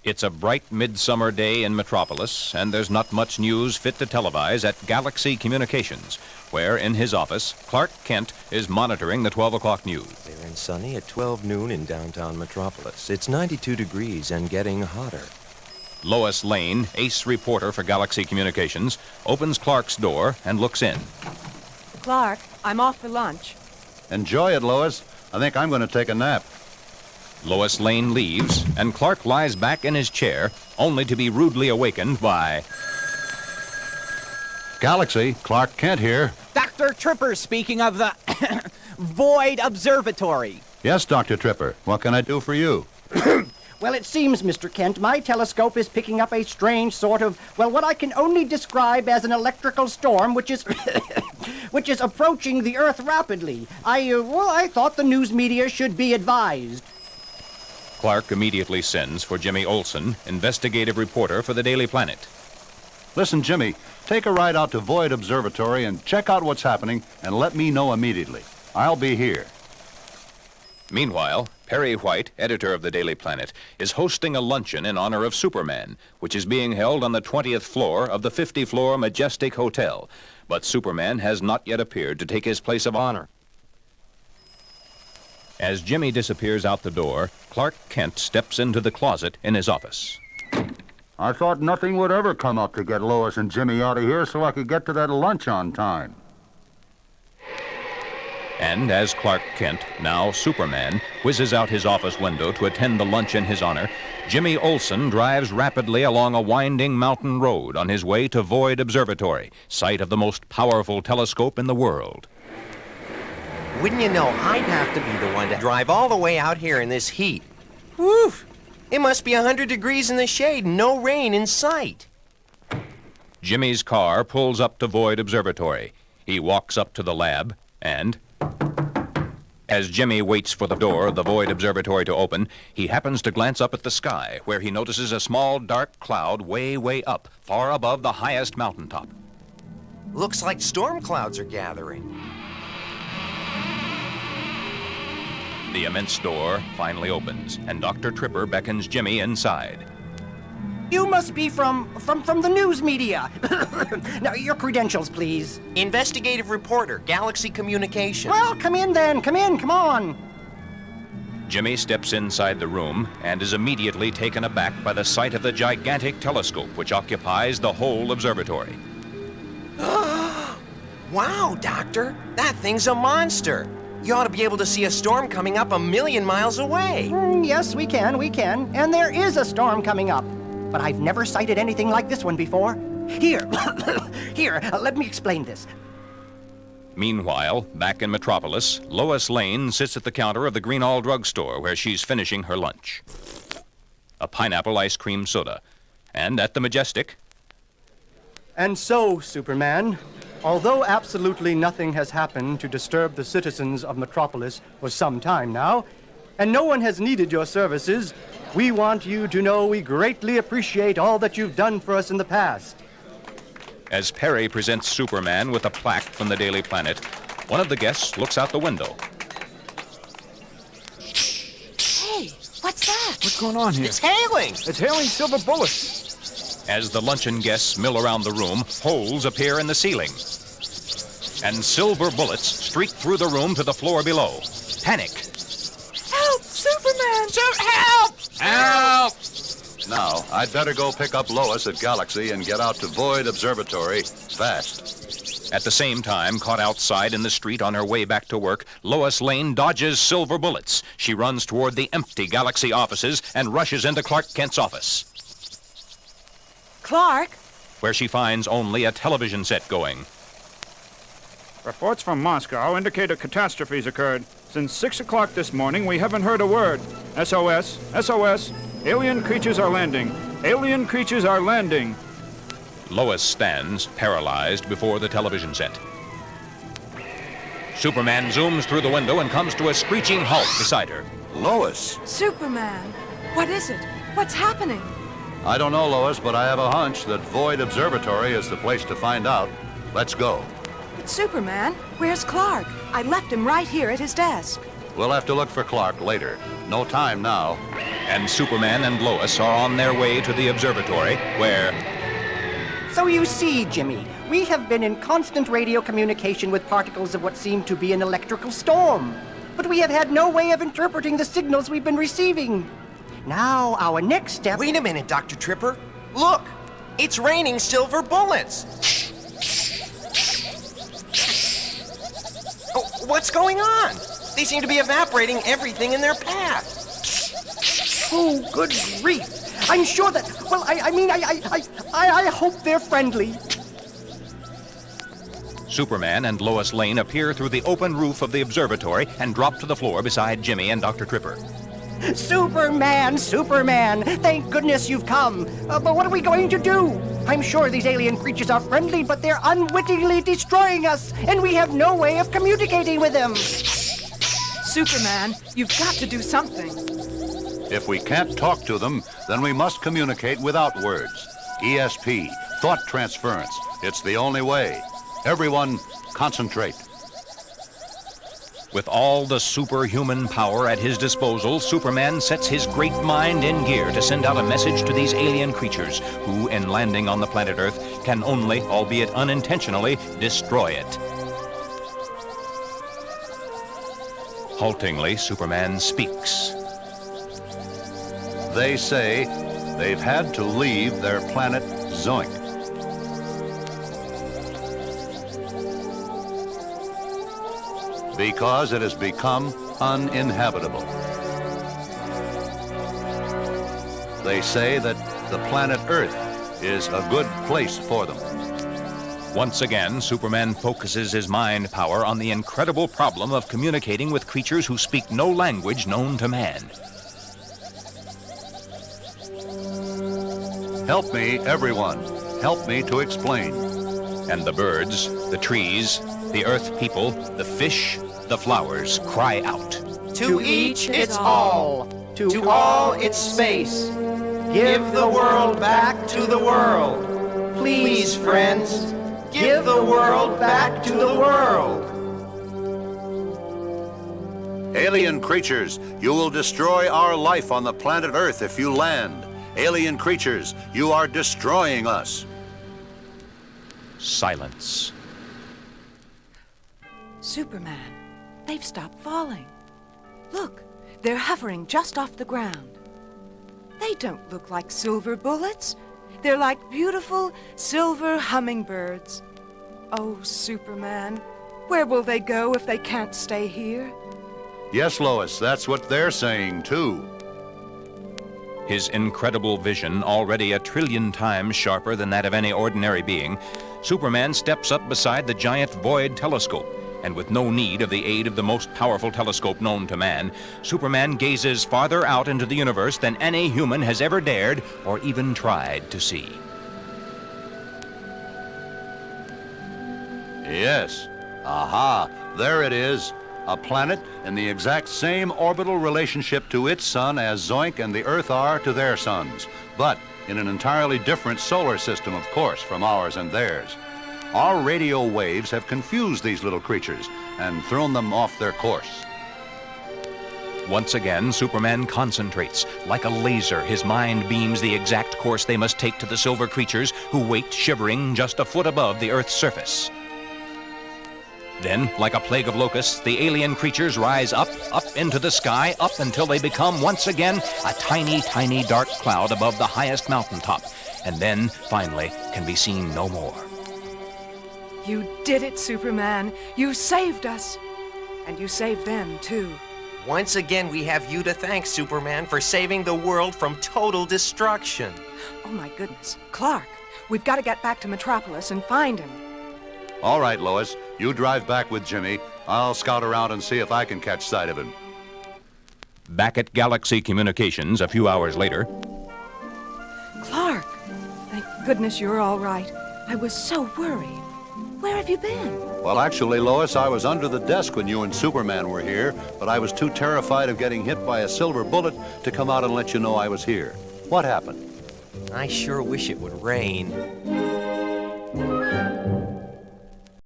It's a bright midsummer day in Metropolis, and there's not much news fit to televise at Galaxy Communications, where in his office, Clark Kent is monitoring the 12 o'clock news. Clear and sunny at 12 noon in downtown Metropolis. It's 92 degrees and getting hotter. Lois Lane, ace reporter for Galaxy Communications, opens Clark's door and looks in. Clark, I'm off for lunch. Enjoy it, Lois. I think I'm going to take a nap. Lois Lane leaves, and Clark lies back in his chair, only to be rudely awakened by... Galaxy, Clark Kent here. Dr. Tripper speaking of the Void Observatory. Yes, Dr. Tripper. What can I do for you? Well, it seems, Mr. Kent, my telescope is picking up a strange sort of, well, what I can only describe as an electrical storm, which is which is approaching the Earth rapidly. I thought the news media should be advised. Clark immediately sends for Jimmy Olsen, investigative reporter for the Daily Planet. Listen, Jimmy, take a ride out to Void Observatory and check out what's happening and let me know immediately. I'll be here. Meanwhile, Perry White, editor of the Daily Planet, is hosting a luncheon in honor of Superman, which is being held on the 20th floor of the 50-floor Majestic Hotel. But Superman has not yet appeared to take his place of honor. As Jimmy disappears out the door, Clark Kent steps into the closet in his office. I thought nothing would ever come up to get Lois and Jimmy out of here so I could get to that lunch on time. And as Clark Kent, now Superman, whizzes out his office window to attend the lunch in his honor, Jimmy Olsen drives rapidly along a winding mountain road on his way to Void Observatory, site of the most powerful telescope in the world. Wouldn't you know, I'd have to be the one to drive all the way out here in this heat. Whew! It must be 100 degrees in the shade and no rain in sight. Jimmy's car pulls up to Void Observatory. He walks up to the lab and... As Jimmy waits for the door of the Void Observatory to open, he happens to glance up at the sky, where he notices a small dark cloud way up, far above the highest mountaintop. Looks like storm clouds are gathering. The immense door finally opens, and Dr. Tripper beckons Jimmy inside. You must be from the news media. Now, your credentials, please. Investigative reporter, Galaxy Communications. Well, come in then. Come on. Jimmy steps inside the room and is immediately taken aback by the sight of the gigantic telescope which occupies the whole observatory. Wow, Doctor, that thing's a monster. You ought to be able to see a storm coming up 1,000,000 miles away. Yes, we can. And there is a storm coming up. But I've never sighted anything like this one before. Here, let me explain this. Meanwhile, back in Metropolis, Lois Lane sits at the counter of the Greenall drugstore where she's finishing her lunch. A pineapple ice cream soda. And at the Majestic... And so, Superman, although absolutely nothing has happened to disturb the citizens of Metropolis for some time now, and no one has needed your services, we want you to know we greatly appreciate all that you've done for us in the past. As Perry presents Superman with a plaque from the Daily Planet, one of the guests looks out the window. Hey, what's that? What's going on here? It's hailing! It's hailing silver bullets. As the luncheon guests mill around the room, holes appear in the ceiling. And silver bullets streak through the room to the floor below. Panic. Help, Superman! Help! Help! Now, I'd better go pick up Lois at Galaxy and get out to Void Observatory fast. At the same time, caught outside in the street on her way back to work, Lois Lane dodges silver bullets. She runs toward the empty Galaxy offices and rushes into Clark Kent's office, Clark? where she finds only a television set going. Reports from Moscow indicate a catastrophe's occurred. Since 6 o'clock this morning, we haven't heard a word. SOS, SOS, alien creatures are landing. Alien creatures are landing. Lois stands, paralyzed, before the television set. Superman zooms through the window and comes to a screeching halt beside her. Lois? Superman, what is it? What's happening? I don't know, Lois, but I have a hunch that Void Observatory is the place to find out. Let's go. But Superman, where's Clark? I left him right here at his desk. We'll have to look for Clark later. No time now. And Superman and Lois are on their way to the observatory, where So you see, Jimmy, we have been in constant radio communication with particles of what seem to be an electrical storm. But we have had no way of interpreting the signals we've been receiving. Now, our next step... Wait a minute, Dr. Tripper. Look! It's raining silver bullets! Oh, what's going on? They seem to be evaporating everything in their path. Oh, good grief. I'm sure that... Well, I hope they're friendly. Superman and Lois Lane appear through the open roof of the observatory and drop to the floor beside Jimmy and Dr. Tripper. Superman, Superman, thank goodness you've come. But what are we going to do? I'm sure these alien creatures are friendly, but they're unwittingly destroying us, and we have no way of communicating with them. Superman, you've got to do something. If we can't talk to them, then we must communicate without words. ESP, thought transference. It's the only way. Everyone, concentrate. With all the superhuman power at his disposal, Superman sets his great mind in gear to send out a message to these alien creatures who, in landing on the planet Earth, can only, albeit unintentionally, destroy it. Haltingly, Superman speaks. They say they've had to leave their planet Zoink. Because it has become uninhabitable. They say that the planet Earth is a good place for them. Once again, Superman focuses his mind power on the incredible problem of communicating with creatures who speak no language known to man. Help me, everyone. Help me to explain. And the birds, the trees, the earth people, the fish, the flowers cry out. To each its all. To all its space. Give the world back to the world. Please, friends, give the world back to the world. Alien creatures, you will destroy our life on the planet Earth if you land. Alien creatures, you are destroying us. Silence. Superman, they've stopped falling. Look, they're hovering just off the ground. They don't look like silver bullets. They're like beautiful silver hummingbirds. Oh, Superman, where will they go if they can't stay here? Yes, Lois, that's what they're saying, too. His incredible vision, already 1 trillion times sharper than that of any ordinary being, Superman steps up beside the giant void telescope, and with no need of the aid of the most powerful telescope known to man, Superman gazes farther out into the universe than any human has ever dared or even tried to see. Yes. Aha, there it is. A planet in the exact same orbital relationship to its sun as Zoink and the Earth are to their suns, but in an entirely different solar system, of course, from ours and theirs. Our radio waves have confused these little creatures and thrown them off their course. Once again, Superman concentrates. Like a laser, his mind beams the exact course they must take to the silver creatures who wait shivering just a foot above the Earth's surface. Then, like a plague of locusts, the alien creatures rise up into the sky, up until they become once again a tiny, tiny dark cloud above the highest mountaintop, and then, finally, can be seen no more. You did it, Superman. You saved us. And you saved them, too. Once again, we have you to thank, Superman, for saving the world from total destruction. Oh, my goodness. Clark, we've got to get back to Metropolis and find him. All right, Lois, you drive back with Jimmy. I'll scout around and see if I can catch sight of him. Back at Galaxy Communications a few hours later. Clark, thank goodness you're all right. I was so worried. Where have you been? Well, actually, Lois, I was under the desk when you and Superman were here, but I was too terrified of getting hit by a silver bullet to come out and let you know I was here. What happened? I sure wish it would rain.